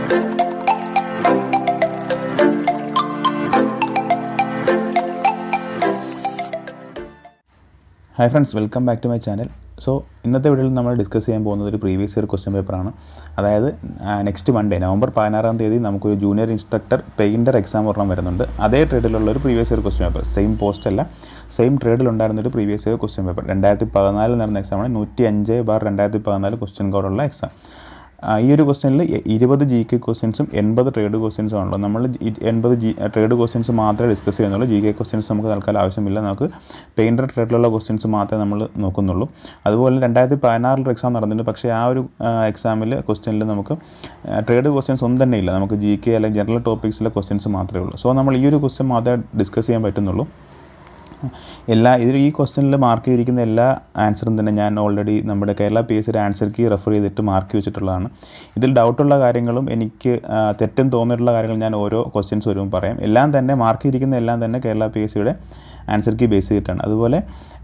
Hi friends, welcome back to my channel. So, ഇന്നത്തെ വീഡിയോയിൽ നമ്മൾ ഡിസ്കസ് ചെയ്യാൻ പോകുന്നത് ഒരു പ്രീവിയസ് ഇയർ ക്വസ്റ്റ്യൻ പേപ്പറാണ്. അതായത് നെക്സ്റ്റ് മൺഡേ നവംബർ 16 നമുക്കൊരു ജൂനിയർ ഇൻസ്ട്രക്ടർ പെയിൻറ്റർ എക്സാം ഒരെണ്ണം വരുന്നുണ്ട്. അതേ ട്രേഡിലുള്ള ഒരു previous year question paper, same post അല്ല, സെയിം ട്രേഡിലുണ്ടായിരുന്നൊരു പ്രീവിയസ് ഇയർ ക്വസ്റ്റ്യൻ പേപ്പർ. 2014 നടന്ന എക്സാമാണ്. 105/2014 ക്വസ്റ്റ്യൻ കോഡുള്ള എക്സാം. ഈ ഒരു ക്വസ്റ്റ്യനിൽ 20 GK ക്വസ്റ്റ്യൻസും 80 ട്രേഡ് ക്വസ്റ്റ്യൻസും ആണല്ലോ. നമ്മൾ 80 ട്രേഡ് ക്വസ്റ്റ്യൻസ് മാത്രമേ ഡിസ്കസ് ചെയ്യുന്നുള്ളൂ. GK ക്വസ്റ്റ്യൻസ് നമുക്ക് തൽക്കാലം ആവശ്യമില്ല. നമുക്ക് പെയിൻറ്റർ ട്രേഡിലുള്ള ക്വസ്റ്റ്യൻസ് മാത്രമേ നമ്മൾ നോക്കുന്നുള്ളൂ. അതുപോലെ 2016 എക്സാം നടന്നിട്ടുണ്ട്. പക്ഷേ ആ ഒരു എക്സാമിൽ ക്വസ്റ്റ്യനിൽ നമുക്ക് ട്രേഡ് ക്വസ്റ്റ്യൻസ് ഒന്നും തന്നെ ഇല്ല. നമുക്ക് GK അല്ലെങ്കിൽ ജനറൽ ടോപ്പിക്സിലെ ക്വസ്റ്റ്യൻസ് മാത്രമേ ഉള്ളൂ. സോ നമ്മൾ ഈ ഒരു ക്വസ്റ്റ്യൻ മാത്രമേ ഡിസ്കസ് ചെയ്യാൻ പറ്റുന്നുള്ളൂ. ഈ ക്വസ്റ്റ്യനിൽ മാർക്ക് ചെയ്തിരിക്കുന്ന എല്ലാ ആൻസറും തന്നെ ഞാൻ ഓൾറെഡി നമ്മുടെ Kerala PSC answer key refer ചെയ്തിട്ട് മാർക്ക് വെച്ചിട്ടുള്ളതാണ്. ഇതിൽ ഡൗട്ടുള്ള കാര്യങ്ങളും എനിക്ക് തെറ്റും തോന്നിയിട്ടുള്ള കാര്യങ്ങളും ഞാൻ ഓരോ ക്വസ്റ്റ്യൻസ് വരുമ്പോൾ പറയാം. എല്ലാം തന്നെ മാർക്ക് ചെയ്തിരിക്കുന്ന എല്ലാം തന്നെ കേരള PSCയുടെ ആൻസർ കീ ബേസ് ചെയ്തിട്ടാണ്. അതുപോലെ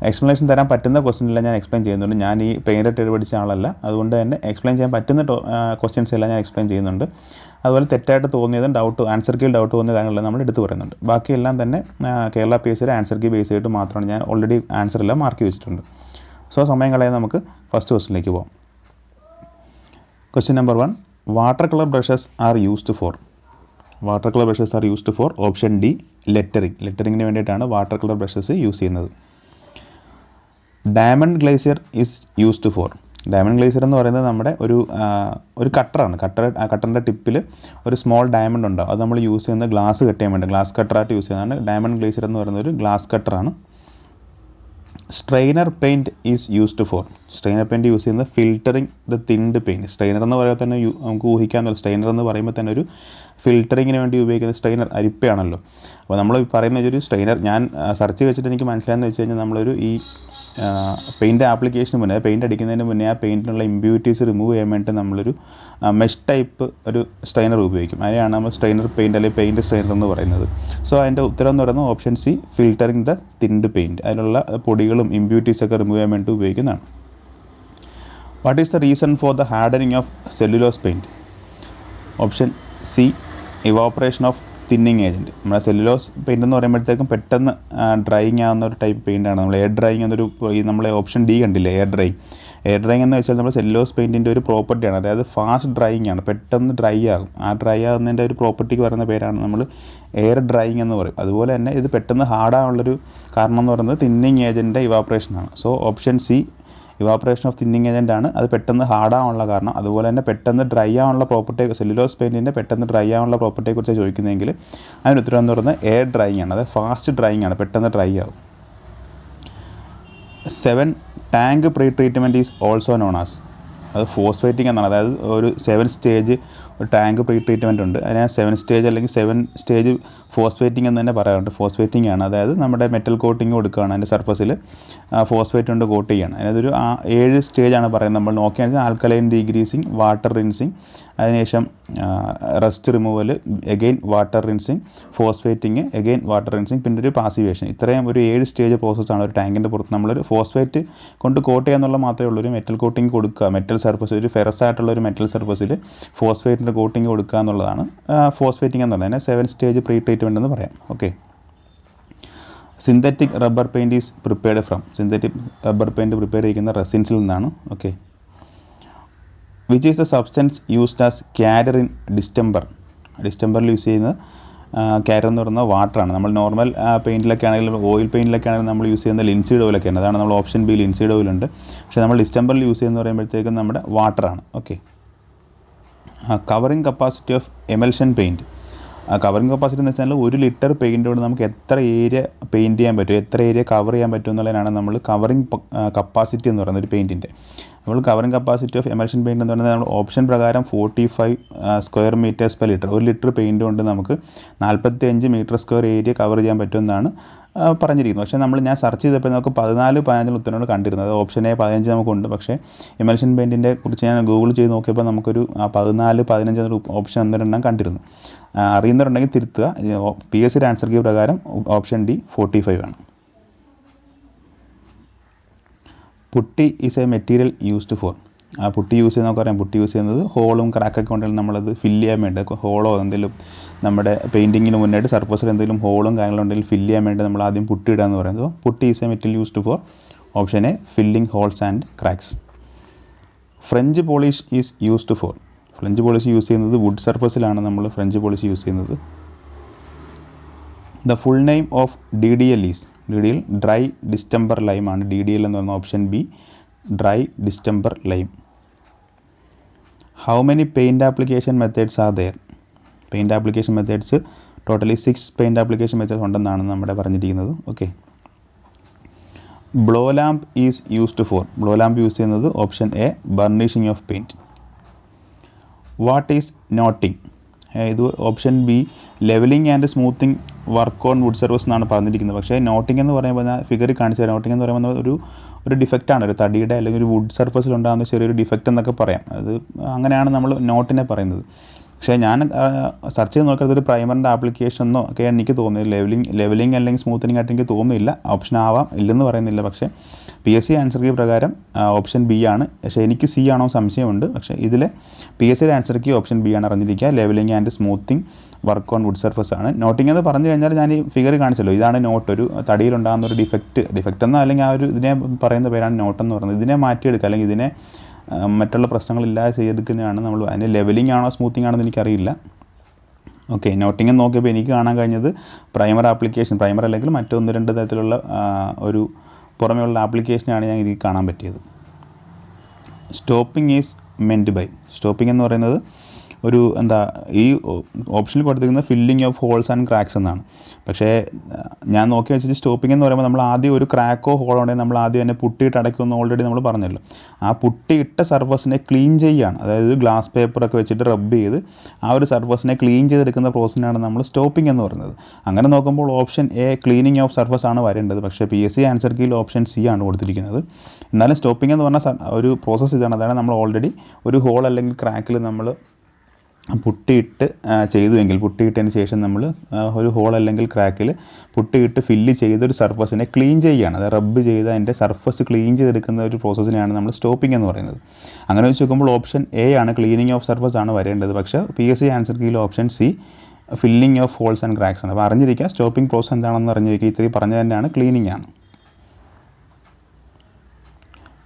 എക്സ്പ്ലനേഷൻ തരാൻ പറ്റുന്ന ക്വസ്റ്റ്യനെല്ലാം ഞാൻ എക്സ്പ്ലെയിൻ ചെയ്യുന്നുണ്ട്. ഞാൻ ഈ പെയിൻറ്റർ ട്രേഡ് പഠിച്ച ആളല്ല, അതുകൊണ്ട് തന്നെ എക്സ്പ്ലെയിൻ ചെയ്യാൻ പറ്റുന്ന ക്വസ്റ്റ്യൻസ് എല്ലാം ഞാൻ എക്സ്പ്ലെയിൻ ചെയ്യുന്നുണ്ട്. അതുപോലെ തെറ്റായിട്ട് തോന്നിയതും ആൻസർ കീയിൽ ഡൗട്ട് തോന്നിയ കാര്യങ്ങളെല്ലാം നമ്മൾ എടുത്ത് പറയുന്നുണ്ട്. ബാക്കിയെല്ലാം തന്നെ കേരള PSCയുടെ ആൻസർ കീ ബേസ് ചെയ്തിട്ട് മാത്രമാണ്. ഞാൻ ഓൾറെഡി ആൻസറെല്ലാം മാർക്ക് വെച്ചിട്ടുണ്ട്. സോ സമയം കളയാൻ നമുക്ക് ഫസ്റ്റ് ക്വസ്റ്റ്യനിലേക്ക് പോകാം. Question number 1, water colour brushes are used for option D ലെറ്ററിങ്ങിന് വേണ്ടിയിട്ടാണ് വാട്ടർ കളർ ബ്രഷസ് യൂസ് ചെയ്യുന്നത്. Diamond glazier is used for. Diamond glazier എന്ന് പറയുന്നത് നമ്മുടെ ഒരു കട്ടറാണ്. കട്ടറിൻ്റെ ടിപ്പിൽ ഒരു സ്മോൾ ഡയമണ്ട് ഉണ്ടാവും. അത് നമ്മൾ യൂസ് ചെയ്യുന്ന ഗ്ലാസ് കട്ട് ചെയ്യാൻ വേണ്ടി ഗ്ലാസ് കട്ടറായിട്ട് യൂസ് ചെയ്യുന്നതാണ് ഡയമണ്ട് ഗ്ലേസിയർ എന്ന് പറയുന്നത്. ഒരു ഗ്ലാസ് കട്ടറാണ്. Strainer paint is used for. Strainer paint use ചെയ്യുന്നത് filtering the thinned paint. Strainer എന്ന് പറയുമ്പോൾ തന്നെ നമുക്ക് ഊഹിക്കാമെന്നല്ലോ. സ്ട്രെയിനർ എന്ന് പറയുമ്പോൾ തന്നെ ഒരു ഫിൽറ്ററിങ്ങിന് വേണ്ടി ഉപയോഗിക്കുന്ന സ്ട്രെയിനർ അരിപ്പയാണല്ലോ. അപ്പോൾ നമ്മൾ പറയുന്ന ഒരു സ്ട്രെയിനർ ഞാൻ സെർച്ച് വെച്ചിട്ട് എനിക്ക് മനസ്സിലായെന്ന് വെച്ച് കഴിഞ്ഞാൽ നമ്മളൊരു ഈ പെയിൻറ്റ് ആപ്ലിക്കേഷന് മുന്നേ പെയിൻറ്റ് അടിക്കുന്നതിന് മുന്നേ ആ പെയിൻറ്റിനുള്ള ഇമ്പ്യൂരിറ്റീസ് റിമൂവ് ചെയ്യാൻ വേണ്ടി നമ്മളൊരു മെഷ് ടൈപ്പ് ഒരു സ്ട്രെയിനർ ഉപയോഗിക്കും. അതിനെയാണ് നമ്മൾ സ്ട്രെയിനർ പെയിൻറ്റ് അല്ലെങ്കിൽ പെയിൻറ്റ് സ്ട്രെയിനർ എന്ന് പറയുന്നത്. സോ അതിൻ്റെ ഉത്തരം എന്ന് പറയുന്നത് option C, filtering the thinned paint. അതിലുള്ള പൊടികളും ഇമ്പ്യൂരിറ്റീസൊക്കെ റിമൂവ് ചെയ്യാൻ വേണ്ടി ഉപയോഗിക്കുന്നതാണ്. What is the reason for the hardening of cellulose paint? Option C, evaporation of thinning agent. നമ്മുടെ സെല്ലുലോസ് പെയിൻ്റ് എന്ന് പറയുമ്പോഴത്തേക്കും പെട്ടെന്ന് ഡ്രൈയിങ് ആകുന്ന ഒരു ടൈപ്പ് പെയിൻ്റാണ്. നമ്മൾ എയർ ഡ്രൈയിങ് എന്നൊരു നമ്മളെ ഓപ്ഷൻ ഡി കണ്ടില്ലേ, എയർ ഡ്രൈയിങ് എന്ന് വെച്ചാൽ നമ്മൾ സെല്ലുലോസ് പെയിൻറ്റിൻ്റെ ഒരു പ്രോപ്പർട്ടിയാണ്. അതായത് ഫാസ്റ്റ് ഡ്രൈയിങ് ആണ്, പെട്ടെന്ന് ഡ്രൈ ആകും. ആ ഡ്രൈ ആകുന്നതിൻ്റെ ഒരു പ്രോപ്പർട്ടിക്ക് പറയുന്ന പേരാണ് നമ്മൾ എയർ ഡ്രൈയിങ് എന്ന് പറയും. അതുപോലെ തന്നെ ഇത് പെട്ടെന്ന് ഹാർഡാകാനുള്ളൊരു കാരണം എന്ന് പറയുന്നത് തിന്നിങ് ഏജൻറ്റിൻ്റെ ഇവാപ്പറേഷനാണ്. So option C, evaporation of thinning agent ആണ് അത് പെട്ടെന്ന് ഹാർഡാകാനുള്ള കാരണം. അതുപോലെ തന്നെ പെട്ടെന്ന് ഡ്രൈ ആവാനുള്ള പ്രോപ്പർട്ടി, സെല്ലുലോസ് പെയിൻറ്റിൻ്റെ പെട്ടെന്ന് ഡ്രൈ ആവാനുള്ള പ്രോപ്പർട്ടിയെക്കുറിച്ച് ചോദിക്കുന്നതെങ്കിൽ അതിന് ഉത്തരം എന്ന് പറയുന്നത് എയർ ഡ്രൈയിങ് ആണ്. അതായത് ഫാസ്റ്റ് ഡ്രൈയിങ് ആണ്, പെട്ടെന്ന് ഡ്രൈ ആകും. 7, tank pre treatment is also known as. അത് ഫോസ്ഫേറ്റിംഗ് എന്നാണ്. അതായത് ഒരു 7 സ്റ്റേജ് ഒരു ടാങ്ക് പ്രീ ട്രീറ്റ്മെൻറ്റ് ഉണ്ട്. അതിനെ 7 സ്റ്റേജ് അല്ലെങ്കിൽ 7 സ്റ്റേജ് ഫോസ്ഫേറ്റിംഗ് എന്ന് തന്നെ പറയാറുണ്ട്. ഫോസ്ഫേറ്റിംഗ് ആണ്. അതായത് നമ്മുടെ മെറ്റൽ കോട്ടിങ് കൊടുക്കുകയാണ്, അതിൻ്റെ സർഫസിൽ ഫോസ്ഫേറ്റ് കൊണ്ട് കോട്ട് ചെയ്യുകയാണ്. അതിനൊരു 7 സ്റ്റേജാണ് പറയുന്നത്. നമ്മൾ നോക്കിയാൽ ആൽക്കലൈൻ ഡീഗ്രീസിങ്, വാട്ടർ റിൻസിങ്, അതിനുശേഷം rest removal, again water rinsing, phosphating, again water rinsing, പിന്നെ ഒരു പാസിവേഷൻ. ഇത്രയും ഒരു 7 സ്റ്റേജ് പ്രോസസ്സാണ് ഒരു ടാങ്കിൻ്റെ പുറത്ത് നമ്മളൊരു ഫോസ്ഫേറ്റ് കൊണ്ട് കോട്ട് ചെയ്യാന്നുള്ള മാത്രമേ ഉള്ളൂ. ഒരു മെറ്റൽ കോട്ടിങ് കൊടുക്കുക, മെറ്റൽ സർഫസ്, ഒരു ഫെറസ് ആയിട്ടുള്ള ഒരു മെറ്റൽ സർഫസിൽ ഫോസ്ഫേറ്റിൻ്റെ കോട്ടിങ് കൊടുക്കുക എന്നുള്ളതാണ് ഫോസ്ഫേറ്റിംഗ് എന്നുള്ളത്. അതിനെ 7 സ്റ്റേജ് പ്രീ ട്രീറ്റ്മെൻറ്റ് എന്ന് പറയാം. Okay. Synthetic rubber paint is prepared from. Synthetic rubber paint prepare ചെയ്യുന്ന റെസിൻസിൽ നിന്നാണ്. Okay. Which is the substance used as carrier in ഡിസ്റ്റംബറിൽ യൂസ് ചെയ്യുന്നത് ക്യാരർ എന്ന് പറയുന്നത് വാട്ടറാണ്. നമ്മൾ നോർമൽ പെയിൻറ്റിലൊക്കെ ആണെങ്കിലും ഓയിൽ പെയിൻറ്റിലൊക്കെ ആണെങ്കിലും നമ്മൾ യൂസ് ചെയ്യുന്ന ലിൻസീഡ് ഓയിലൊക്കെയാണ്. അതാണ് നമ്മൾ ഓപ്ഷൻ ബി, ലിൻസീഡ് ഓയിലുണ്ട്. പക്ഷേ നമ്മൾ ഡിസ്റ്റംബറിൽ യൂസ് ചെയ്യുന്നത് പറയുമ്പോഴത്തേക്കും നമ്മുടെ വാട്ടറാണ്. Okay. Covering capacity of emulsion paint. Covering capacity എന്ന് വെച്ചാൽ 1 ലിറ്റർ പെയിൻറ്റ് കൊണ്ട് നമുക്ക് എത്ര ഏരിയ പെയിൻറ്റ് ചെയ്യാൻ പറ്റും, എത്ര ഏരിയ കവർ ചെയ്യാൻ പറ്റും എന്നുള്ളതിനാണ് നമ്മൾ കവറിങ് കപ്പാസിറ്റി എന്ന് പറയുന്നത് ഒരു പെയിൻറ്റിൻ്റെ. നമ്മൾ covering capacity of emulsion paint എന്ന് പറയുന്നത് നമ്മൾ ഓപ്ഷൻ പ്രകാരം 45 square metres per litre. 1 litre paint കൊണ്ട് നമുക്ക് 45 മീറ്റർ സ്ക്വയർ ഏരിയ കവർ ചെയ്യാൻ പറ്റുമെന്നാണ് പറഞ്ഞിരിക്കുന്നത്. പക്ഷേ ഞാൻ സെർച്ച് ചെയ്തപ്പോൾ നമുക്ക് 14, 15 ഉത്തരങ്ങൾ കണ്ടിരുന്നത്. ഓപ്ഷൻ എ 15 നമുക്കുണ്ട്. പക്ഷേ എമൽഷൻ പെയിൻറ്റിൻ്റെ കുറിച്ച് ഞാൻ ഗൂഗിൾ ചെയ്ത് നോക്കിയപ്പോൾ നമുക്കൊരു 14, 15 എന്നൊരു ഓപ്ഷൻ എന്തെണ്ണം കണ്ടിരുന്നു. അറിയുന്നവരുണ്ടെങ്കിൽ തിരുത്തുക. PSC ആൻസർ കീ പ്രകാരം ഓപ്ഷൻ ഡി 45 ആണ്. Putty is a material used four. Putty use ചെയ്യുന്ന നമുക്കറിയാം, പുട്ടി യൂസ് ചെയ്യുന്നത് ഹോളും ക്രാക്കൊക്കെ ഉണ്ടെങ്കിൽ നമ്മളത് ഫില്ല് ചെയ്യാൻ വേണ്ടി, ഹോളോ എന്തെങ്കിലും നമ്മുടെ പെയിൻറ്റിങ്ങിന് മുന്നായിട്ട് സർഫസിൽ എന്തെങ്കിലും ഹോളും കാര്യങ്ങളുണ്ടെങ്കിൽ ഫില്ല് ചെയ്യാൻ വേണ്ടി നമ്മൾ ആദ്യം പുട്ടി ഇടുക എന്ന് പറയുന്നത്. Putty is a material used for option A filling holes and cracks. French polish is used for, French polish use ചെയ്യുന്നത് വുഡ് സർഫസിലാണ് നമ്മൾ ഫ്രഞ്ച് പോളിഷ് യൂസ് ചെയ്യുന്നത്. The full name of DDL is, DDL dry distemper lime ആണ്. DDL എന്ന് പറയുന്നത് option B dry distemper lime. How many paint application methods are there? Paint application methods totally 6 paint application methods ഉണ്ടെന്നാണ് നമ്മുടെ പറഞ്ഞിരിക്കുന്നത്. Okay. Blow lamp is used for, blow lamp use ചെയ്യുന്നത് option A burnishing of paint. What is knotting? ഇത് option B levelling and smoothing work on wood surface എന്നാണ് പറഞ്ഞിരിക്കുന്നത്. പക്ഷേ noting എന്ന് പറയുമ്പോൾ ഞാൻ ഫിഗറിൽ കാണിച്ചു തരാം. നോട്ടിംഗ് എന്ന് പറയുമ്പോൾ ഒരു ഡിഫക്റ്റാണ്, ഒരു തടിയുടെ അല്ലെങ്കിൽ ഒരു വുഡ് സർഫസിൽ ഉണ്ടാകുന്ന ചെറിയൊരു ഡിഫക്റ്റ് എന്നൊക്കെ പറയാം. അത് അങ്ങനെയാണ് നമ്മൾ നോട്ടിനെ പറയുന്നത്. പക്ഷേ ഞാൻ സെർച്ച് ചെയ്ത് നോക്കിയത് ഒരു പ്രൈമറിൻ്റെ ആപ്ലിക്കേഷനോ ഒക്കെ എനിക്ക് തോന്നുന്നില്ല. ലെവലിംഗ് അല്ലെങ്കിൽ സ്മൂത്തനിങ് ആയിട്ട് എനിക്ക് തോന്നുന്നില്ല. ഓപ്ഷൻ ആവാം, ഇല്ലെന്ന് പറയുന്നില്ല. പക്ഷേ PSC ആൻസർ കീ പ്രകാരം ഓപ്ഷൻ ബി ആണ്. പക്ഷേ എനിക്ക് സി ആണോ സംശയമുണ്ട്. പക്ഷേ ഇതിൽ PSCയുടെ ആൻസർ കീ ഓപ്ഷൻ ബി ആണ്. അറിഞ്ഞിരിക്കുക, levelling and smoothing work on wood surface ആണ്. നോട്ടിംഗ് എന്ന് പറഞ്ഞു കഴിഞ്ഞാൽ ഞാൻ ഈ ഫിഗർ കാണിച്ചല്ലോ, ഇതാണ് നോട്ട്. ഒരു തടിയിലുണ്ടാകുന്ന ഒരു ഡിഫക്റ്റ് എന്നോ അല്ലെങ്കിൽ ആ ഒരു ഇതിനെ പറയുന്ന പേരാണ് നോട്ടെന്ന് പറയുന്നത്. ഇതിനെ മാറ്റിയെടുക്കുക അല്ലെങ്കിൽ ഇതിനെ മറ്റുള്ള പ്രശ്നങ്ങളില്ലാതെ ചെയ്തെടുക്കുന്നതാണ് നമ്മൾ. അതിന് ലെവലിംഗ് ആണോ സ്മൂത്തിങ് ആണോ എന്ന് എനിക്കറിയില്ല. ഓക്കെ. നോട്ടിംഗ് എന്ന് നോക്കിയപ്പോൾ എനിക്ക് കാണാൻ കഴിഞ്ഞത് പ്രൈമർ അല്ലെങ്കിൽ മറ്റൊന്ന് രണ്ട് തരത്തിലുള്ള ഒരു പുറമെയുള്ള ആപ്ലിക്കേഷനാണ് ഞാൻ ഇതിൽ കാണാൻ പറ്റിയത്. Stopping is meant by, stopping എന്ന് പറയുന്നത് ഒരു ഈ ഓപ്ഷനിൽ കൊടുത്തിരിക്കുന്നത് filling of holes and cracks എന്നാണ്. പക്ഷേ ഞാൻ നോക്കി വെച്ചിട്ട് സ്റ്റോപ്പിംഗ് എന്ന് പറയുമ്പോൾ നമ്മൾ ആദ്യം ഒരു ക്രാക്കോ ഹോളോ ഉണ്ടെങ്കിൽ നമ്മൾ ആദ്യം തന്നെ പുട്ടിയിട്ട് അടയ്ക്കുമെന്ന് ഓൾറെഡി നമ്മൾ പറഞ്ഞല്ലോ. ആ പുട്ടിയിട്ട സർഫസിനെ ക്ലീൻ ചെയ്യുകയാണ്. അതായത് ഗ്ലാസ് പേപ്പറൊക്കെ വെച്ചിട്ട് റബ്ബ് ചെയ്ത് ആ ഒരു സർഫസിനെ ക്ലീൻ ചെയ്തെടുക്കുന്ന പ്രോസസ്സിനാണ് നമ്മൾ സ്റ്റോപ്പിംഗ് എന്ന് പറയുന്നത്. അങ്ങനെ നോക്കുമ്പോൾ option A cleaning of surface ആണ് വരേണ്ടത്. പക്ഷേ PSC ആൻസർ കീയിൽ ഓപ്ഷൻ സി ആണ് കൊടുത്തിരിക്കുന്നത്. എന്നാലും സ്റ്റോപ്പിംഗ് എന്ന് പറഞ്ഞാൽ ഒരു പ്രോസസ്സ് ഇതാണ്. അതായത് നമ്മൾ ഓൾറെഡി ഒരു ഹോൾ അല്ലെങ്കിൽ ക്രാക്കിൽ നമ്മൾ പുട്ടിയിട്ട് ചെയ്തുവെങ്കിൽ, പുട്ടിയിട്ടതിന് ശേഷം നമ്മൾ ഒരു ഹോൾ അല്ലെങ്കിൽ ക്രാക്കിൽ പുട്ടിയിട്ട് ഫില്ല് ചെയ്തൊരു സർഫസിനെ ക്ലീൻ ചെയ്യുകയാണ്. അത് റബ്ബ് ചെയ്ത് അതിൻ്റെ സർഫസ് ക്ലീൻ ചെയ്തെടുക്കുന്ന ഒരു പ്രോസസ്സിനെയാണ് നമ്മൾ സ്റ്റോപ്പിംഗ് എന്ന് പറയുന്നത്. അങ്ങനെ വെച്ച് നോക്കുമ്പോൾ ഓപ്ഷൻ എ ആണ് ക്ലീനിങ് ഓഫ് സർഫസ് ആണ് വരേണ്ടത്. പക്ഷേ PSC ആൻസർ കീയിൽ option C filling of holes and cracks ആണ്. അപ്പോൾ അറിഞ്ഞിരിക്കുക സ്റ്റോപ്പിംഗ് പ്രോസസ് എന്താണെന്ന് അറിഞ്ഞിരിക്കുക. ഇത്രയും പറഞ്ഞു തന്നെയാണ് ക്ലീനിങ് ആണ്.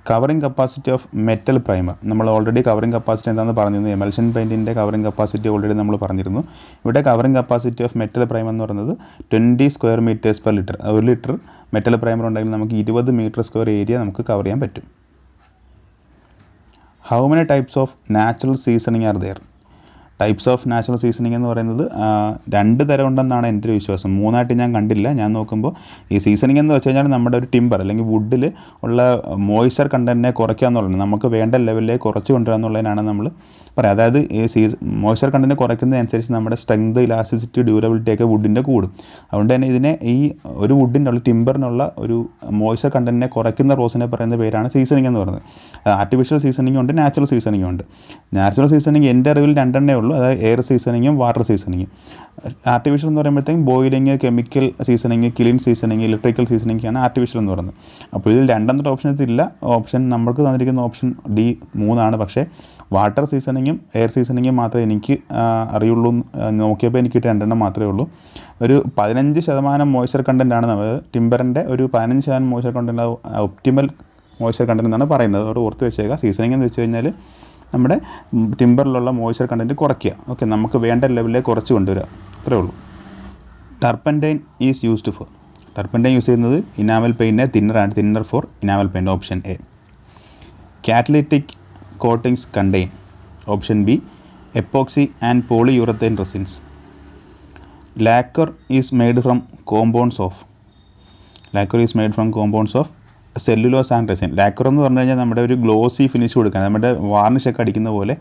Covering capacity of metal primer, നമ്മൾ ഓൾറെഡി കവറിംഗ് കപ്പാസിറ്റി എന്താണെന്ന് പറഞ്ഞിരുന്നു. എമൽഷൻ പെയിൻറ്റിൻ്റെ കവറിംഗ് കപ്പാസിറ്റി ഓൾറെഡി നമ്മൾ പറഞ്ഞിരുന്നു. ഇവിടെ covering capacity of metal primer എന്ന് പറയുന്നത് 20 square metres per litre. 1 litre metal primer ഉണ്ടെങ്കിൽ നമുക്ക് 20 മീറ്റർ സ്ക്വയർ ഏരിയ നമുക്ക് കവർ ചെയ്യാൻ പറ്റും. How many types of natural seasoning are there? Types of natural seasoning എന്ന് പറയുന്നത് 2 തരം ഉണ്ടെന്നാണ് എൻ്റെ ഒരു വിശ്വാസം. 3ആയിട്ട് ഞാൻ കണ്ടില്ല. ഞാൻ നോക്കുമ്പോൾ ഈ സീസണിങ് എന്ന് വെച്ച് കഴിഞ്ഞാൽ നമ്മുടെ ഒരു ടിമ്പർ അല്ലെങ്കിൽ വുഡിൽ ഉള്ള മോയ്സ്ചർ കണ്ടൻറ്റിനെ കുറയ്ക്കുക എന്നുള്ളത്, നമുക്ക് വേണ്ട ലെവലിലേക്ക് കുറച്ച് കൊണ്ടുവരിക എന്നുള്ളതിനാണ് നമ്മൾ പറയാം. അതായത് ഈ മോയ്സ്ചർ കണ്ടൻറ്റ് കുറയ്ക്കുന്നതനുസരിച്ച് നമ്മുടെ സ്ട്രെങ്ത്, ഇലാസ്റ്റിസിറ്റി, ഡ്യൂറബിലിറ്റി ഒക്കെ വുഡിൻ്റെ കൂടും. അതുകൊണ്ട് തന്നെ ഇതിനെ ഈ ഒരു വുഡിൻ്റെ ഉള്ള ടിമ്പറിനുള്ള ഒരു മോയ്സ്ചർ കണ്ടൻറ്റിനെ കുറയ്ക്കുന്ന പ്രോസസ്സിനെ പറയുന്ന പേരാണ് സീസണിങ് എന്ന് പറയുന്നത്. ആർട്ടിഫിഷ്യൽ സീസണിങ് ഉണ്ട്, നാച്ചുറൽ സീസണിങ് ഉണ്ട്. നാച്ചുറൽ സീസണിങ് എൻ്റെ അറിവിൽ 2 എണ്ണേ ഉള്ളൂ. അതായത് എയർ സീസണിങ്ങും വാട്ടർ സീസണിങ്ങും. ആർട്ടിഫിഷ്യൽ എന്ന് പറയുമ്പോഴത്തേക്കും boiling, chemical seasoning, clean seasoning, electrical സീസണിങ്ങാണ് ആർട്ടിഫിഷ്യൽ എന്ന് പറയുന്നത്. അപ്പോൾ ഇതിൽ 2 ഓപ്ഷൻ ഇതില്ല. ഓപ്ഷൻ നമുക്ക് തന്നിരിക്കുന്ന ഓപ്ഷൻ ഡി 3 പക്ഷേ വാട്ടർ സീസണിങ്ങും എയർ സീസണിങ്ങും മാത്രമേ എനിക്ക് അറിയുള്ളൂ. നോക്കിയപ്പോൾ എനിക്ക് 2 മാത്രമേ ഉള്ളൂ. ഒരു 15% മോയ്സ്ചർ കണ്ടൻറ്റാണ് നമ്മൾ ടിമ്പറിൻ്റെ ഒരു 15% moisture content optimal moisture content എന്നാണ് പറയുന്നത്. അതോട് ഓർത്ത് വെച്ചേക്കുക. സീസണിങ് എന്ന് വെച്ച് കഴിഞ്ഞാൽ നമ്മുടെ ടിമ്പറിലുള്ള മോയ്സ്ചർ കണ്ടൻറ്റ് കുറയ്ക്കുക. ഓക്കെ, നമുക്ക് വേണ്ട ലെവലിലേക്ക് കുറച്ച് കൊണ്ടുവരിക, അത്രേ ഉള്ളൂ. Turpentine is used for, turpentine use ചെയ്യുന്നത് ഇനാമൽ പെയിൻറ്റിനെ thinner for enamel paint, option A. Catalytic coatings contain, option B epoxy and polyurethane resins. Lacquer is made from compounds of cellulose and resin. Lacquer എന്ന് പറഞ്ഞു കഴിഞ്ഞാൽ നമ്മുടെ ഒരു glossy finish കൊടുക്കാൻ, നമ്മുടെ വാർണിഷൊക്കെ അടിക്കുന്ന പോലെ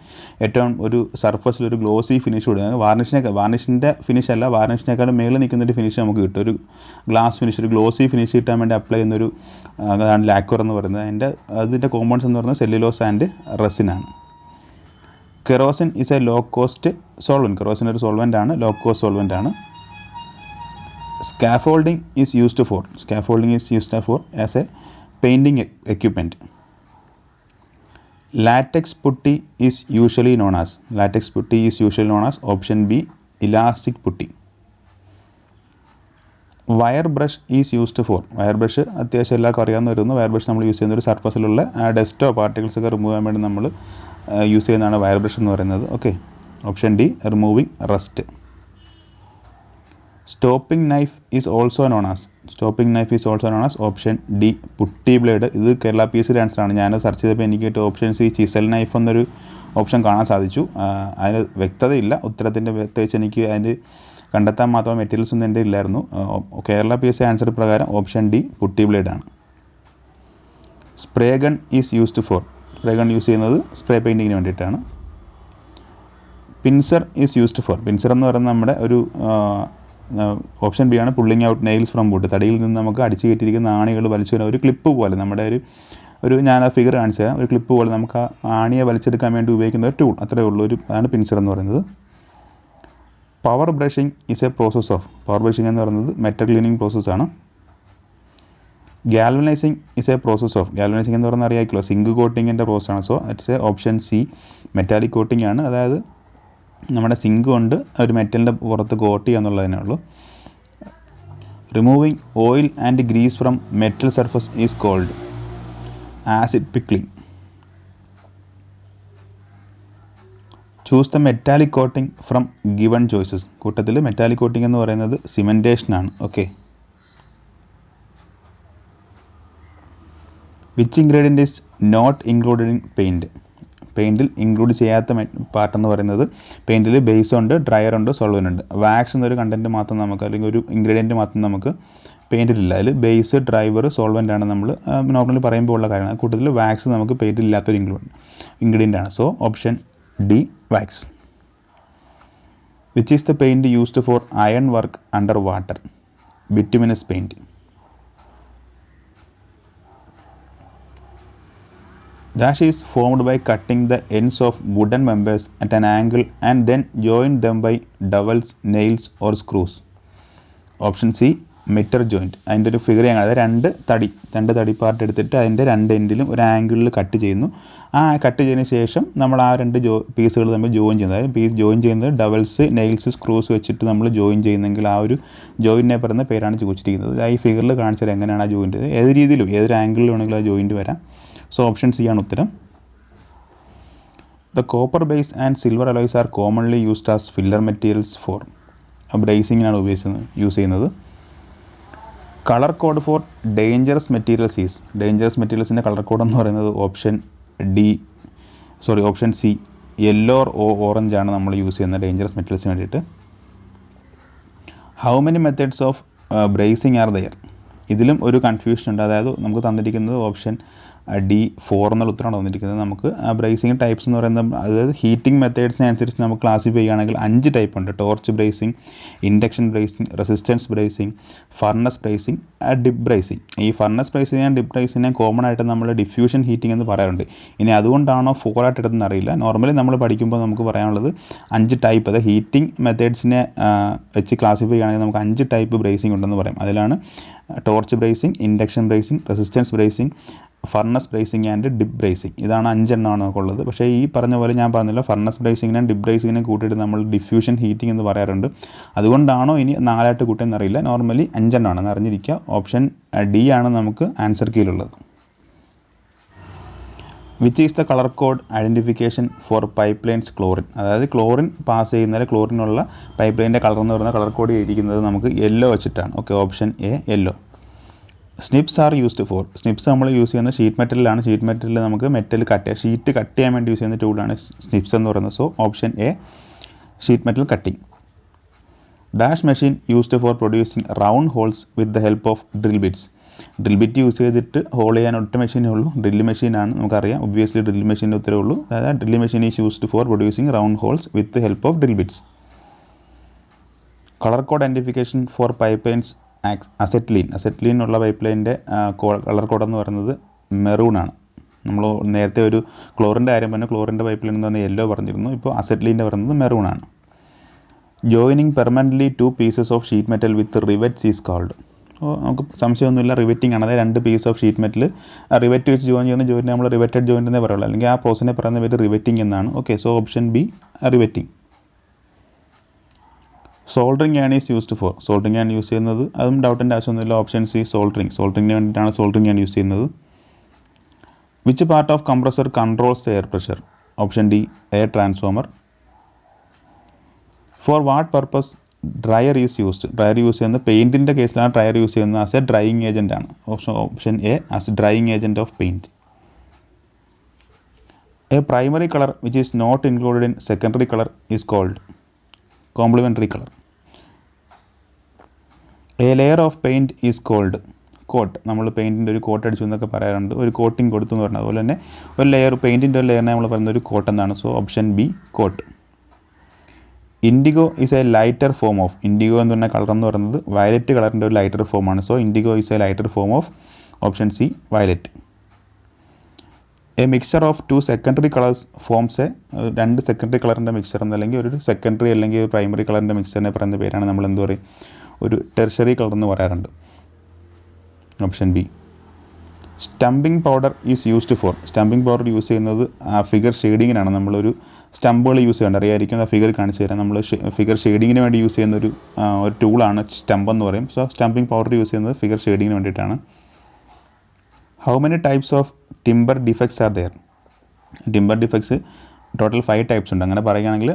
ഏറ്റവും ഒരു സർഫസിൽ ഒരു ഗ്ലോസി ഫിനിഷ് കൊടുക്കാൻ, വാർണിഷിൻ്റെ ഫിനിഷ് അല്ല, വാർണിഷിനേക്കാളും മേളിൽ നിൽക്കുന്നൊരു ഫിനിഷ് നമുക്ക് കിട്ടും. ഒരു ഗ്ലാസ് ഫിനിഷ്, ഒരു ഗ്ലോസി ഫിനിഷ് കിട്ടാൻ വേണ്ടി അപ്ലൈ ചെയ്യുന്നൊരു അതാണ് ലാക്കർ എന്ന് പറയുന്നത്. അതിൻ്റെ കോമ്പൗണ്ട്സ് എന്ന് പറയുന്നത് സെല്ലുലോസ് ആൻഡ് റെസിനാണ്. Kerosene is a low cost solvent, kerosene ഒരു സോൾവെൻ്റ് ആണ്, ലോ കോസ്റ്റ് സോൾവെൻ്റ് ആണ്. Scaffolding is used for as a painting equipment. Latex putty is usually known as. Latex putty is usually known as option B, elastic putty. Wire brush is used four. Wire brush അത്യാവശ്യം എല്ലാവർക്കും അറിയാവുന്ന വരുന്നു. Wire brush നമ്മൾ use ചെയ്യുന്ന ഒരു സർഫസിലുള്ള ഡസ്റ്റോ particles ഒക്കെ remove ചെയ്യാൻ വേണ്ടി നമ്മൾ യൂസ് ചെയ്യുന്നതാണ് വയർ ബ്രഷ് എന്ന് പറയുന്നത്. Okay, option D, removing rest. Stopping knife is also known as. Stopping knife is also known as option D, putty blade. ഇത് കേരള PSC ആൻസറാണ്. ഞാൻ സെർച്ച് ചെയ്തപ്പോൾ എനിക്ക് കിട്ടിയ ഓപ്ഷൻ സി, ചിസൽ നൈഫ് എന്നൊരു ഓപ്ഷൻ കാണാൻ സാധിച്ചു. അതിന് വ്യക്തതയില്ല ഉത്തരത്തിൻ്റെ, പ്രത്യേകിച്ച് എനിക്ക് അതിൻ്റെ കണ്ടെത്താൻ മാത്രം മെറ്റീരിയൽസ് ഒന്നും എൻ്റെ ഇല്ലായിരുന്നു. കേരള PSC ആൻസർ പ്രകാരം ഓപ്ഷൻ ഡി, പുട്ടി ബ്ലേഡാണ്. Spray gun is used for. Spray gun use ചെയ്യുന്നത് സ്പ്രേ പെയിൻറ്റിങ്ങിന് വേണ്ടിയിട്ടാണ്. Pincer is used for. Pincer എന്ന് പറയുന്നത് നമ്മുടെ ഒരു ഓപ്ഷൻ ബി ആണ്, pulling out nails from wood. തടിയിൽ നിന്ന് നമുക്ക് അടിച്ചു കയറ്റിയിരിക്കുന്ന ആണികൾ വലിച്ചു വരുന്ന ഒരു ക്ലിപ്പ് പോലെ, നമ്മുടെ ഒരു ഞാൻ ആ ഫിഗർ കാണിച്ചു തരാം. ഒരു ക്ലിപ്പ് പോലെ നമുക്ക് ആ ആണിയെ വലിച്ചെടുക്കാൻ വേണ്ടി ഉപയോഗിക്കുന്ന ഒരു ടൂൾ, അത്രയേ ഉള്ളൂ. അതാണ് പിൻസർ എന്ന് പറയുന്നത്. Power brushing is a process of. Power brushing എന്ന് പറയുന്നത് മെറ്റൽ ക്ലീനിങ് പ്രോസസ്സാണ്. ഗാൽവനൈസിങ് is a process of. Galvanising എന്ന് പറയുന്നത് അറിയാമല്ലോ, സിങ്ക് കോട്ടിങ്ങിൻ്റെ പ്രോസസ്സാണ്. So it's A option C, metallic coating ആണ്. അതായത് നമ്മുടെ സിങ്ക് കൊണ്ട് ഒരു മെറ്റലിൻ്റെ പുറത്ത് കോട്ട് ചെയ്യുക എന്നുള്ളതിനേ ഉള്ളൂ. Removing oil and grease from metal surface is called acid pickling. Choose the metallic coating from given choices. കൂട്ടത്തിൽ മെറ്റാലിക് കോട്ടിംഗ് എന്ന് പറയുന്നത് സിമെൻറ്റേഷനാണ്. Okay, which ingredient is not included in paint. പെയിൻറ്റിൽ ഇൻക്ലൂഡ് ചെയ്യാത്ത പാർട്ടെന്ന് പറയുന്നത്, പെയിൻറ്റിൽ ബേസ് ഉണ്ട്, ഡ്രയർ ഉണ്ട്, സോൾവൻ്റ് ഉണ്ട്. വാക്സ് എന്നൊരു കണ്ടൻറ്റ് മാത്രം നമുക്ക്, അല്ലെങ്കിൽ ഒരു ഇൻഗ്രീഡിയൻറ്റ് മാത്രം നമുക്ക് പെയിൻറ്റിലില്ല. അതിൽ ബേസ്, ഡ്രൈവർ, സോൾവൻ്റ് ആണ് നമ്മൾ നോർമലി പറയുമ്പോൾ ഉള്ള കാര്യമാണ്. കൂട്ടത്തിൽ വാക്സ് നമുക്ക് പെയിൻറ്റിലില്ലാത്തൊരു ഇൻഗ്രീഡിയൻ്റ് ആണ്. So option D, wax. Which is the paint used for iron work under water. Bituminous paint. Dash is formed by cutting the ends of wooden members at an angle and then join them by dowels, nails or screws. Option C, മിറ്റർ joint. അതിൻ്റെ ഒരു figure ഞങ്ങൾ രണ്ട് തടി part എടുത്തിട്ട് അതിൻ്റെ രണ്ട് എൻഡിലും ഒരു ആംഗിളിൽ കട്ട് ചെയ്യുന്നു. ആ കട്ട് ചെയ്തതിന് ശേഷം നമ്മൾ ആ രണ്ട് പീസുകൾ തമ്മിൽ ജോയിൻ ചെയ്യുന്നത്, അതായത് പീസ് ജോയിൻ ചെയ്യുന്നത് ഡബിൾസ്, നെയിൽസ്, സ്ക്രൂസ് വെച്ചിട്ട് നമ്മൾ ജോയിൻ ചെയ്യുന്നെങ്കിൽ ആ ഒരു ജോയിൻറ്റിനെ പറയുന്ന പേരാണ് ചോദിച്ചിരിക്കുന്നത്. ഈ ഫിഗറിൽ കാണിച്ചാൽ എങ്ങനെയാണ് ആ ജോയിൻറ്റ്, ഏത് രീതിയിലും ഏതൊരു ആംഗിളിൽ വേണമെങ്കിലും ആ ജോയിൻറ്റ് വരാം. സോ ഓപ്ഷൻ സി ആണ് ഉത്തരം. The copper base and silver alloys are commonly used as filler materials for. ബ്രേസിങ്ങിനാണ് യൂസ് ചെയ്യുന്നത്. Colour code for dangerous materials is. Dangerous മെറ്റീരിയൽസിൻ്റെ കളർ കോഡ് എന്ന് പറയുന്നത് option C, yellow or orange ആണ് നമ്മൾ use ചെയ്യുന്നത് ഡേഞ്ചറസ് മെറ്റീരിയൽസിന് വേണ്ടിയിട്ട്. How many methods of brazing are there. ഇതിലും ഒരു കൺഫ്യൂഷൻ ഉണ്ട്. അതായത് നമുക്ക് തന്നിരിക്കുന്നത് ഓപ്ഷൻ ഡി 4 എന്നുള്ള ഉത്തരമാണ് തന്നിരിക്കുന്നത്. നമുക്ക് ബ്രേസിങ് ടൈപ്സ് എന്ന് പറയുന്നത്, അതായത് ഹീറ്റിംഗ് മെത്തേഡ്സിനെ അനുസരിച്ച് നമുക്ക് ക്ലാസിഫൈ ചെയ്യുകയാണെങ്കിൽ 5 ടൈപ്പ് ഉണ്ട്. Torch bracing, induction bracing, resistance bracing, furnace bracing, dip bracing. ഈ ഫർണസ് ബ്രേസിങ് ഡിപ്പ് ബ്രേസിനെ കോമൺ ആയിട്ട് നമ്മൾ ഡിഫ്യൂഷൻ ഹീറ്റിംഗ് എന്ന് പറയാറുണ്ട്. ഇനി അതുകൊണ്ടാണോ 4 ആയിട്ട് എടുത്തെന്ന് അറിയില്ല. നോർമലി നമ്മൾ പഠിക്കുമ്പോൾ നമുക്ക് പറയാനുള്ളത് 5 ടൈപ്പ്, അതായത് ഹീറ്റിംഗ് മെത്തേഡ്സിനെ വെച്ച് ക്ലാസിഫൈ ചെയ്യുകയാണെങ്കിൽ നമുക്ക് 5 ടൈപ്പ് ബ്രേസിങ് ഉണ്ടെന്ന് പറയും. അതിലാണ് torch bracing, induction bracing, resistance bracing, furnace bracing and dip bracing. ഇതാണ് 5 എണ്ണമാണ് നമുക്കുള്ളത്. പക്ഷേ ഈ പറഞ്ഞ പോലെ ഞാൻ പറഞ്ഞില്ല, ഫർണസ് ബ്രേസിങ്ങിനും ഡിപ്പ് ബ്രേസിങ്ങിനും കൂട്ടിയിട്ട് നമ്മൾ ഡിഫ്യൂഷൻ ഹീറ്റിംഗ് എന്ന് പറയാറുണ്ട്. അതുകൊണ്ടാണോ ഇനി 4 ആയിട്ട് കൂട്ടിയെന്ന് അറിയില്ല. നോർമലി 5 എണ്ണമാണ് അറിഞ്ഞിരിക്കുക. ഓപ്ഷൻ ഡി ആണ് നമുക്ക് ആൻസർ കീയിലുള്ളത്. Which is the colour code identification for pipe lines chlorine. അതായത് ക്ലോറിൻ പാസ് ചെയ്യുന്ന ക്ലോറിനുള്ള പൈപ്പ് ലൈൻ്റെ കളർ എന്ന് പറയുന്ന കളർ കോഡ് ഇരിക്കുന്നത് നമുക്ക് യെല്ലോ വെച്ചിട്ടാണ്. Okay, option A, yellow. Snips R used four. Snips നമ്മൾ യൂസ് ചെയ്യുന്ന ഷീറ്റ് മെറ്റലിലാണ്. ഷീറ്റ് മെറ്റലിൽ നമുക്ക് ഷീറ്റ് കട്ട് ചെയ്യാൻ വേണ്ടി യൂസ് ചെയ്യുന്ന ടൂളാണ് സ്നിപ്സ് എന്ന് പറയുന്നത്. So option A, sheet metal cutting. Dash machine used for producing round holes with the help of drill bits. Drill bit use ചെയ്തിട്ട് ഹോൾ ചെയ്യാൻ ഒറ്റ മെഷീനേ ഉള്ളൂ, ഡ്രിൽ മെഷീനാണ്. നമുക്കറിയാം, ഒബ്വിയസ്ലി ഡ്രിൽ മെഷീൻ്റെ ഉത്തരവേ ഉള്ളൂ. അതായത് drill machine is used for producing round holes with help of drill bits. Colour code identification for pipe lines acetylene ഉള്ള പൈപ്പ് ലൈനിൻ്റെ കളർ കോഡ് എന്ന് പറയുന്നത് മെറൂണാണ്. നമ്മൾ നേരത്തെ ഒരു ക്ലോറിൻ്റെ കാര്യം പറഞ്ഞാൽ ക്ലോറിൻ്റെ പൈപ്പ് ലൈൻ എന്ന് പറഞ്ഞാൽ യെല്ലോ പറഞ്ഞിരുന്നു. ഇപ്പോൾ അസെറ്റ്ലീൻ്റെ പറയുന്നത് മെറൂണാണ്. Joining permanently 2 pieces of sheet metal with rivets is called. അപ്പോൾ നമുക്ക് സംശയമൊന്നുമില്ല, റിവെറ്റിംഗ് ആണ്. അതായത് 2 piece of sheet metal rivet വെച്ച് ജോയിൻ ചെയ്യുന്ന ജോയിൻറ്റ് നമ്മൾ റിവെറ്റഡ് ജോയിൻ്റ് എന്നേ പറയുള്ളൂ, അല്ലെങ്കിൽ ആ പ്രോസസ്സിനെ പറയുന്ന പേര് റിവെറ്റിംഗ് എന്നാണ്. Okay, so option B riveting. Soldering ആണ് ഈസ് യൂസ്ഡ് ഫോർ. സോൾഡറിങ് ആണ് യൂസ് ചെയ്യുന്നത്, അതും ഡൗട്ടിൻ്റെ ആവശ്യമൊന്നുമില്ല. Option C soldering. സോൾഡറിങ്ങിന് വേണ്ടിയിട്ടാണ് സോൾഡറിങ് ആണ് യൂസ് ചെയ്യുന്നത്. Which part of compressor controls air pressure? Option D air transformer. For what purpose dryer is used? Dryer use ചെയ്യുന്നത് പെയിൻറ്റിൻ്റെ കേസിലാണ് ഡ്രയർ യൂസ് ചെയ്യുന്നത് ആസ് എ ഡ്രൈയിങ് ഏജൻ്റ് ആണ്. Option A as a drying agent of paint. A primary colour which is not included in secondary colour is called complementary colour. A layer of paint is called coat. നമ്മൾ പെയിൻറ്റിൻ്റെ ഒരു coat അടിച്ചു എന്നൊക്കെ പറയാറുണ്ട്, ഒരു coating കൊടുത്തു എന്ന് പറഞ്ഞത്. അതുപോലെ തന്നെ ഒരു ലെയർ, പെയിൻറ്റിൻ്റെ ഒരു ലെയറിനെ നമ്മൾ പറയുന്നത് ഒരു കോട്ട് എന്നാണ്. So option B coat. IndiGo is a lighter form of. IndiGo എന്ന് പറഞ്ഞ കളർ എന്ന് പറയുന്നത് വയലറ്റ് കളറിൻ്റെ ഒരു ലൈറ്റർ ഫോമാണ്. So indigo is a lighter form of option C violet. A mixture of 2 secondary colours forms A. 2 secondary കളറിൻ്റെ mixture എന്നല്ലെങ്കിൽ ഒരു സെക്കൻഡറി അല്ലെങ്കിൽ ഒരു പ്രൈമറി കളറിൻ്റെ മിക്സ്ചറിനെ പറയുന്ന പേരാണ് നമ്മൾ എന്ത് പറയും, ഒരു ടെർഷറി കളർ എന്ന് പറയാറുണ്ട്. Option B. Stumping powder is used four. Stumping powder use ചെയ്യുന്നത് ഫിഗർ ഷെയ്ഡിങ്ങിനാണ്. നമ്മളൊരു സ്റ്റമ്പുകൾ യൂസ് ചെയ്യേണ്ട അറിയായിരിക്കും, ആ ഫിഗർ കാണിച്ചു തരാം. നമ്മൾ ഫിഗർ ഷെയ്ഡിങ്ങിന് വേണ്ടി യൂസ് ചെയ്യുന്ന ഒരു ടൂളാണ് സ്റ്റമ്പ് എന്ന് പറയും. സോ സ്റ്റംപിംഗ് പൗഡർ യൂസ് ചെയ്യുന്നത് ഫിഗർ ഷെയ്ഡിങ്ങിന് വേണ്ടിയിട്ടാണ്. How many types of timber defects are there? Timber defects total 5 types ഉണ്ട്. അങ്ങനെ പറയുകയാണെങ്കിൽ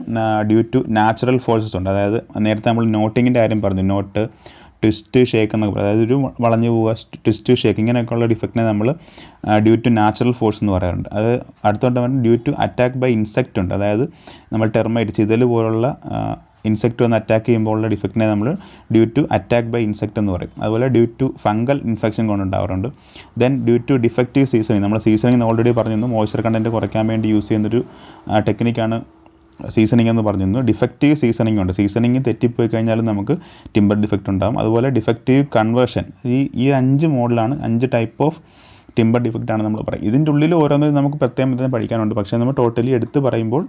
ഡ്യൂ ടു നാച്ചുറൽ ഫോഴ്സസ് ഉണ്ട്. അതായത് നേരത്തെ നമ്മൾ നോട്ടിങ്ങിൻ്റെ കാര്യം പറഞ്ഞു, നോട്ട്, ട്വിസ്റ്റ്, ഷേക്ക് എന്നൊക്കെ പറയും. അതായത് ഒരു വളഞ്ഞു പോവുക, ട്വിസ്റ്റ്, ഷേക്ക് ഇങ്ങനെയൊക്കെയുള്ള ഡിഫക്റ്റിനെ നമ്മൾ ഡ്യൂ ടു നാച്ചുറൽ ഫോഴ്സ് എന്ന് പറയാറുണ്ട്. അത് അടുത്തോട്ട് പറഞ്ഞാൽ due to attack by insect ഉണ്ട്. അതായത് നമ്മൾ ടെർമൈറ്റ്, ചിതൽ പോലുള്ള ഇൻസെക്റ്റ് വന്ന് അറ്റാക്ക് ചെയ്യുമ്പോൾ ഉള്ള ഡിഫക്റ്റിനെ നമ്മൾ due to attack by insect എന്ന് പറയും. അതുപോലെ ഡ്യൂ ടു ഫംഗൽ ഇൻഫെക്ഷൻ കൊണ്ടുണ്ടാവാറുണ്ട്. Then due to defective seasoning. നമ്മൾ സീസണിങ് ഓൾറെഡി പറഞ്ഞിരുന്നു, മോയ്സ്ചർ കണ്ടൻറ്റ് കുറയ്ക്കാൻ വേണ്ടി യൂസ് ചെയ്യുന്നൊരു ടെക്നിക്കാണ് സീസണിങ് എന്ന് പറഞ്ഞിരുന്നു. ഡിഫക്റ്റീവ് സീസണിങ് ഉണ്ട്. സീസണിങ് തെറ്റിപ്പോയി കഴിഞ്ഞാൽ നമുക്ക് ടിമ്പർ ഡിഫക്റ്റ് ഉണ്ടാകും. അതുപോലെ ഡിഫക്റ്റീവ് കൺവേർഷൻ. ഈ 5 മോഡലാണ്, 5 ടൈപ്പ് ഓഫ് ടിമ്പർ ഡിഫക്റ്റാണ് നമ്മൾ പറയും. ഇതിൻ്റെ ഉള്ളിൽ ഓരോന്നും നമുക്ക് പ്രത്യേകം പഠിക്കാനുണ്ട്. പക്ഷേ നമ്മൾ ടോട്ടലി എടുത്ത് പറയുമ്പോൾ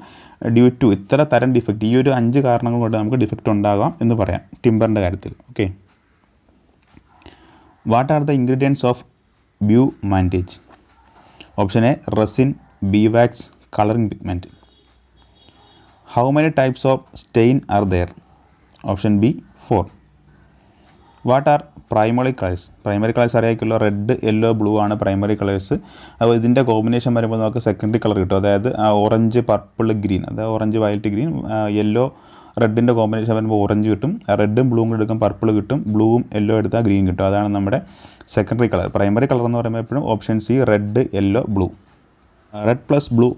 ഡ്യൂ ടു ഇത്ര തരം ഡിഫക്റ്റ്, ഈ ഒരു 5 കാരണങ്ങൾ കൊണ്ട് നമുക്ക് ഡിഫക്റ്റ് ഉണ്ടാകാം എന്ന് പറയാം ടിമ്പറിൻ്റെ കാര്യത്തിൽ. Okay, what are the ingredients of beaumontage? Option A resin, beeswax, colouring pigment. How many types of stain are there? Option B 4. What are primary colours? Primary colours അറിയാമല്ലോ, റെഡ്, യെല്ലോ, ബ്ലൂ ആണ് primary colours. അപ്പോൾ ഇതിൻ്റെ combination വരുമ്പോൾ നമുക്ക് secondary colour കിട്ടും. അതായത് orange, purple, green, അതായത് orange, violet, green, yellow, റെഡിൻ്റെ കോമ്പിനേഷൻ വരുമ്പോൾ ഓറഞ്ച് കിട്ടും. റെഡും ബ്ലൂവും കൂടെ എടുക്കും, പർപ്പിൾ കിട്ടും. ബ്ലൂവും യെല്ലോ എടുത്താൽ ഗ്രീൻ കിട്ടും. അതാണ് നമ്മുടെ സെക്കൻഡറി കളർ. പ്രൈമറി കളർ എന്ന് പറയുമ്പോൾ എപ്പോഴും option C red, yellow, blue. Red plus blue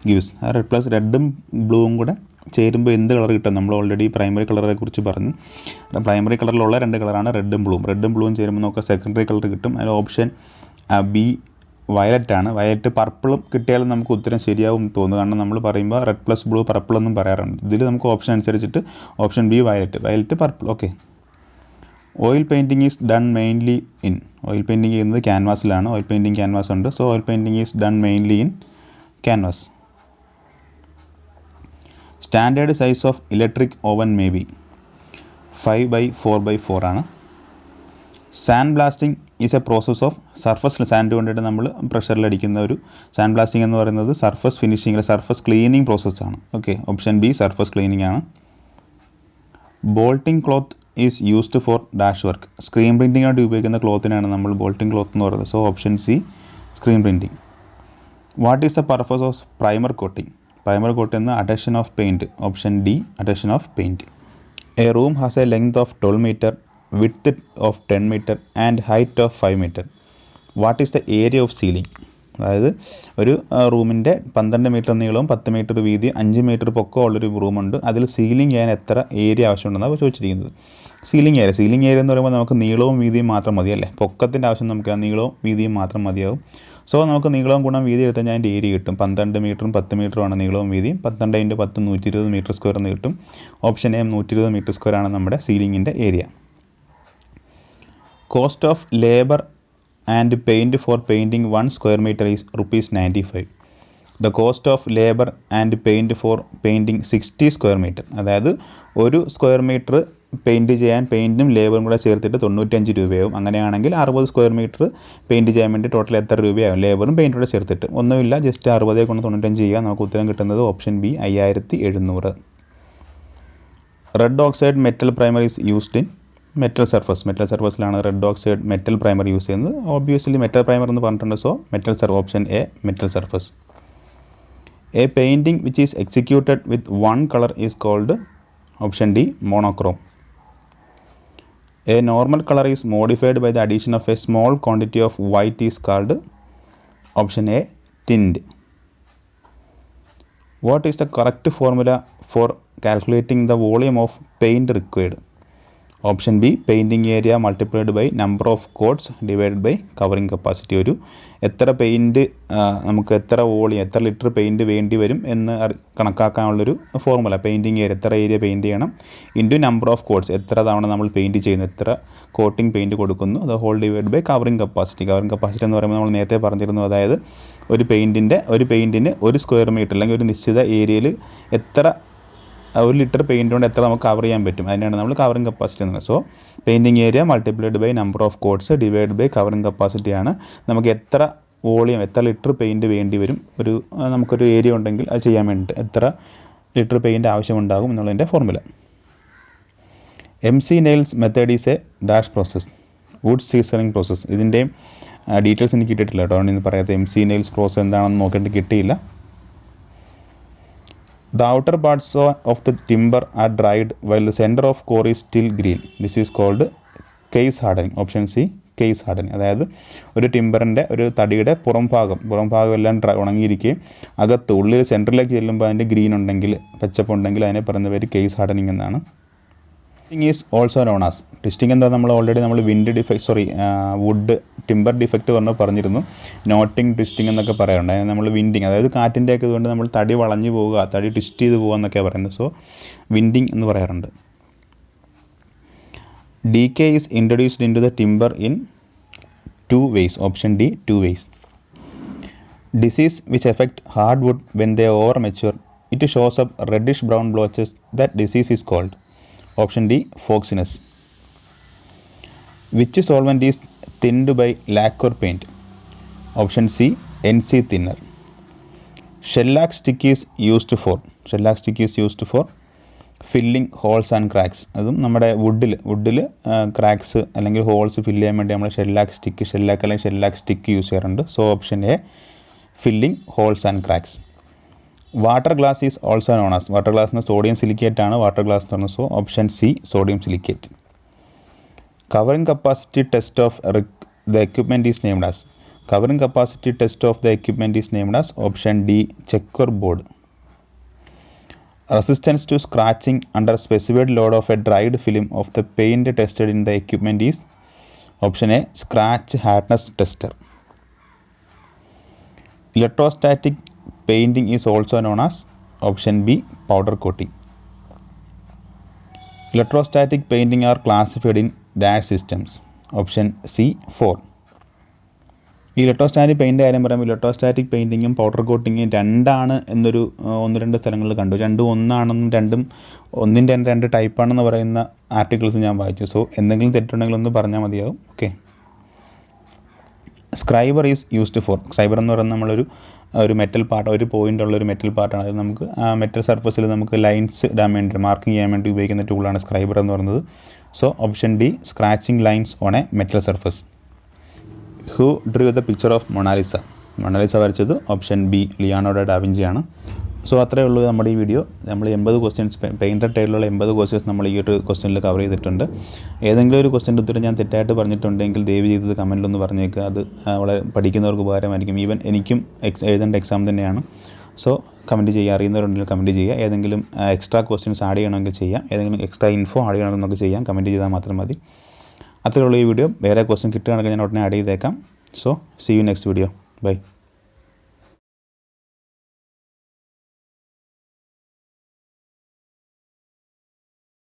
gives. Red plus റെഡും ബ്ലൂവും കൂടെ ചേരുമ്പോൾ എന്ത് കളർ കിട്ടും? നമ്മൾ ഓൾറെഡി പ്രൈമറി കളറെ കുറിച്ച് പറഞ്ഞു. പ്രൈമറി കളറിലുള്ള 2 കളറാണ് റെഡും ബ്ലൂവും. റെഡും ബ്ലൂവും ചേരുമ്പോൾ നമുക്ക് സെക്കൻഡറി കളർ കിട്ടും. അതിൽ ഓപ്ഷൻ ബി വയലറ്റ് ആണ്. വയലറ്റ്, പർപ്പിളും കിട്ടിയാലും നമുക്ക് ഉത്തരം ശരിയാവും തോന്നുന്നു. കാരണം നമ്മൾ പറയുമ്പോൾ റെഡ് പ്ലസ് ബ്ലൂ, പർപ്പിൾ എന്നും പറയാറുണ്ട്. ഇതിൽ നമുക്ക് ഓപ്ഷൻ അനുസരിച്ചിട്ട് option B violet, violet, purple. Okay. Oil painting is done mainly in. Oil painting ചെയ്യുന്നത് ക്യാൻവാസിലാണ്. ഓയിൽ പെയിൻറ്റിങ് ക്യാൻവാസ് ഉണ്ട്. So oil painting is done mainly in canvas. Standard size of electric oven may be 5/4/4 ആണ്. Sand blasting is a process of surface. Sand കൊണ്ടിട്ട് നമ്മൾ പ്രഷറിലടിക്കുന്ന ഒരു sand blasting എന്ന് പറയുന്നത് സർഫസ് ഫിനിഷിംഗ്, സർഫസ് ക്ലീനിങ് പ്രോസസ്സാണ്. Okay, option B surface cleaning ആണ്. Bolting cloth is used for dash work. Screen printing ആയിട്ട് ഉപയോഗിക്കുന്ന ക്ലോത്തിനാണ് നമ്മൾ ബോൾട്ടിംഗ് ക്ലോത്ത് എന്ന് പറയുന്നത്. So option C screen printing. What is the purpose of primer coating? Primer coat എന്ന് adhesion of paint. Option D adhesion of paint. A room has a length of 12 metre, width of 10 metre and height of 5 metre. What is the area of ceiling? അതായത് ഒരു റൂമിൻ്റെ 12 metre നീളവും 10 metre വീതി 5 metre പൊക്കം ഉള്ളൊരു റൂമുണ്ട്. അതിൽ ceiling ചെയ്യാൻ എത്ര ഏരിയ ആവശ്യമുണ്ടെന്നാണ് ചോദിച്ചിരിക്കുന്നത്. സീലിംഗ് ഏരിയ എന്ന് പറയുമ്പോൾ നമുക്ക് നീളവും വീതിയും മാത്രം മതി അല്ലേ? പൊക്കത്തിൻ്റെ ആവശ്യം നമുക്ക് നീളവും വീതിയും മാത്രം മതിയാവും. സോ നമുക്ക് നീളവും ഗുണം വീതി എടുത്താൽ ഞാൻ അതിൻ്റെ ഏരിയ കിട്ടും. 12 മീറ്ററും 10 മീറ്ററുമാണ് നീളവും വീതിയും. 12 × 10 120 മീറ്റർ സ്ക്വയർ എന്ന് കിട്ടും. ഓപ്ഷൻ എ 120 മീറ്റർ സ്ക്വയർ ആണ് നമ്മുടെ സീലിങ്ങിൻ്റെ area. Cost of labour and paint for painting 1 square metre is ₹95. The cost of labour and paint for painting 60 square metre. അതായത് ഒരു സ്ക്വയർ മീറ്റർ പെയിൻറ്റ് ചെയ്യാൻ പെയിൻറ്റും ലേബറും കൂടെ ചേർത്തിട്ട് 95 രൂപയാവും. അങ്ങനെയാണെങ്കിൽ 60 സ്ക്വയർ മീറ്റർ പെയിൻറ്റ് ചെയ്യാൻ വേണ്ടി ടോട്ടൽ എത്ര രൂപയാവും ലേബറും പെയിൻറ്റും കൂടെ ചേർത്തിട്ട്? ഒന്നുമില്ല, ജസ്റ്റ് 60 കൊണ്ട് 95 ചെയ്യുക. നമുക്ക് ഉത്തരം കിട്ടുന്നത് option B 5700. Red oxide metal primer is used in metal surface. Metal സർഫസിലാണ് red oxide metal primer use ചെയ്യുന്നത്. ഓബ്വിയസ്ലി മെറ്റൽ പ്രൈമർ എന്ന് പറഞ്ഞിട്ടുണ്ട്. So option A metal surface. A painting which is executed with one colour is called option D monochrome. A normal color is modified by the addition of a small quantity of white is called option A tint. What is the correct formula for calculating the volume of paint required? Option B painting area multiplied by number of coats divided by covering capacity. ഒരു എത്ര paint നമുക്ക് എത്ര volume എത്ര litre paint വേണ്ടി വരും എന്ന് കണക്കാക്കാനുള്ളൊരു formula. Painting area എത്ര area paint ചെയ്യണം ഇൻറ്റു നമ്പർ ഓഫ് കോട്ട്സ് എത്ര തവണ നമ്മൾ പെയിൻറ്റ് ചെയ്യുന്നു എത്ര കോട്ടിംഗ് പെയിൻറ്റ് കൊടുക്കുന്നു അത് whole divide by covering capacity. Covering capacity എന്ന് പറയുമ്പോൾ നമ്മൾ നേരത്തെ പറഞ്ഞിരുന്നു, അതായത് ഒരു പെയിൻറ്റിന് ഒരു സ്ക്വയർ മീറ്റർ അല്ലെങ്കിൽ ഒരു നിശ്ചിത ഏരിയയിൽ എത്ര ഒരു ലിറ്റർ പെയിൻറ്റ് കൊണ്ട് എത്ര നമുക്ക് കവർ ചെയ്യാൻ പറ്റും, അതിനാണ് നമ്മൾ കവറിംഗ് കപ്പാസിറ്റി എന്ന് പറയുന്നത്. So painting area multiplied by number of coats divide by covering കപ്പാസിറ്റിയാണ് നമുക്ക് എത്ര വോളിയം എത്ര ലിറ്റർ പെയിൻറ്റ് വേണ്ടി വരും നമുക്കൊരു ഏരിയ ഉണ്ടെങ്കിൽ അത് ചെയ്യാൻ വേണ്ടിയിട്ട് എത്ര ലിറ്റർ പെയിൻറ്റ് ആവശ്യമുണ്ടാകും എന്നുള്ളതിൻ്റെ formula. MC Nails method is a dash process wood സീസറിങ് പ്രോസസ്. ഇതിൻ്റെയും ഡീറ്റെയിൽസ് എനിക്ക് കിട്ടിയിട്ടില്ല കേട്ടോ, ഇന്ന് പറയാത്ത MC Nails പ്രോസസ് എന്താണെന്ന് നോക്കേണ്ടി കിട്ടിയില്ല. The outer parts of the timber are dried while the center of core is still green. This is called case hardening. Option C case hardening. അതായത് ഒരു ടിമ്പറിൻ്റെ ഒരു തടിയുടെ പുറം ഭാഗം എല്ലാം ഉണങ്ങിയിരിക്കുകയും അകത്ത് ഉള്ളിൽ സെൻറ്ററിലേക്ക് ചെല്ലുമ്പോൾ അതിൻ്റെ ഗ്രീൻ ഉണ്ടെങ്കിൽ പച്ചപ്പുണ്ടെങ്കിൽ അതിനെ പറയുന്ന പേര് കേസ് ഹാർഡനിങ് എന്നാണ്. Twisting is also known as. Twisting എന്താ നമ്മൾ വുഡ് ടിമ്പർ ഡിഫക്റ്റ് പറഞ്ഞിരുന്നു. നോട്ടിങ് ട്വിസ്റ്റിംഗ് എന്നൊക്കെ പറയാറുണ്ട്. അതിന് നമ്മൾ വിൻഡിങ്, അതായത് കാറ്റിൻ്റെയൊക്കെ ഇതുകൊണ്ട് നമ്മൾ തടി വളഞ്ഞു പോവുക തടി ട്വിസ്റ്റ് ചെയ്ത് പോകുക എന്നൊക്കെയാണ് പറയുന്നത്. സോ വിൻഡിങ് എന്ന് പറയാറുണ്ട്. Decay is introduced into the timber in 2 ways. Option D 2 ways. Disease which affect hardwood when they over mature. It shows up reddish brown blotches. That disease is called option D foxiness. Which solvent is thinned by lacquer paint? Option C NC thinner. Shellac stick is used for filling holes and cracks. അതും നമ്മുടെ വുഡിൽ cracks അല്ലെങ്കിൽ holes fill ചെയ്യാൻ വേണ്ടി നമ്മൾ shellac stick use ചെയ്യാറുണ്ട്. So option A filling holes and cracks. Water glass is also known as. Water ഗ്ലാസ്സിന് sodium silicate ആണ് വാട്ടർ ഗ്ലാസ് എന്ന് പറഞ്ഞത്. So option C sodium silicate. Covering capacity test of the equipment is named as. Covering capacity test of the equipment is named as option D checker board. Resistance to scratching under specified load of a dried film of the paint tested in the equipment is option A scratch hardness tester. Electrostatic painting is also known as option B powder coating. Electrostatic painting are classified in dash systems. Option C 4. ഈ electrostatic paint കാര്യം പറയുമ്പോൾ electrostatic പെയിൻറ്റിങ്ങും powder കോട്ടിങ്ങും രണ്ടാണ് എന്നൊരു 1-2 സ്ഥലങ്ങളിൽ കണ്ടു. രണ്ടും ഒന്നാണെന്നും രണ്ടും ഒന്നിൻ്റെ 2 ടൈപ്പാണെന്ന് പറയുന്ന ആർട്ടിക്കിൾസ് ഞാൻ വായിച്ചു. സോ എന്തെങ്കിലും തെറ്റുണ്ടെങ്കിൽ ഒന്ന് പറഞ്ഞാൽ മതിയാവും. Okay. Scriber is used four. Scriber എന്ന് പറയുന്നത് ഒരു മെറ്റൽ പാർട്ട്, ഒരു പോയിൻ്റ് ഉള്ളൊരു മെറ്റൽ പാർട്ടാണ്. അത് നമുക്ക് മെറ്റൽ സർഫസിൽ നമുക്ക് ലൈൻസ് ഇടാൻ വേണ്ടി മാർക്കിംഗ് ചെയ്യാൻ വേണ്ടി ഉപയോഗിക്കുന്ന ടൂളാണ് സ്ക്രൈബർ എന്ന് പറയുന്നത്. So option D scratching lines on A metal surface. Who Drew the picture of Mona Lisa. Mona Lisa വരച്ചത് ഓപ്ഷൻ ബി ലിയാനോർഡോ ഡാവിഞ്ചി ആണ്. സോ അത്രയേ ഉള്ളൂ നമ്മുടെ ഈ വീഡിയോ. നമ്മൾ 80 ക്വസ്റ്റ്യൻസ് പെയിൻറ്റഡ് ടൈലുള്ള 80 ക്വസ്റ്റ്യൻസ് നമ്മൾ ഈ ഒരു ക്വസ്റ്റ്യനിൽ കവർ ചെയ്തിട്ടുണ്ട്. ഏതെങ്കിലും ഒരു ക്വസ്റ്റ്യൻ്റെ ഉത്തരം ഞാൻ തെറ്റായിട്ട് പറഞ്ഞിട്ടുണ്ടെങ്കിൽ ദയവ് ചെയ്തത് കമൻറ്റിലൊന്ന് പറഞ്ഞേക്കുക. അത് വളരെ പഠിക്കുന്നവർക്ക് ഉപകാരമായിരിക്കും. ഈവൻ എനിക്കും എഴുതേണ്ട എക്സാം തന്നെയാണ്. സോ കമൻറ്റ് ചെയ്യുക, അറിയുന്നവരുണ്ടെങ്കിൽ കമൻറ്റ് ചെയ്യുക. ഏതെങ്കിലും എക്സ്ട്രാ ക്വസ്റ്റ്യൻസ് ആഡ് ചെയ്യണമെങ്കിൽ ചെയ്യാം, ഏതെങ്കിലും എക്സ്ട്രാ ഇൻഫോ ആഡ് ചെയ്യണമെന്നൊക്കെ ചെയ്യാം. കമൻറ്റ് ചെയ്താൽ മാത്രം മതി. അത്രയുള്ള ഈ വീഡിയോ. വേറെ ക്വസ്റ്റ്യൻ കിട്ടുകയാണെങ്കിൽ ഞാൻ ഉടനെ ആഡ് ചെയ്തേക്കാം. So see you next video. By.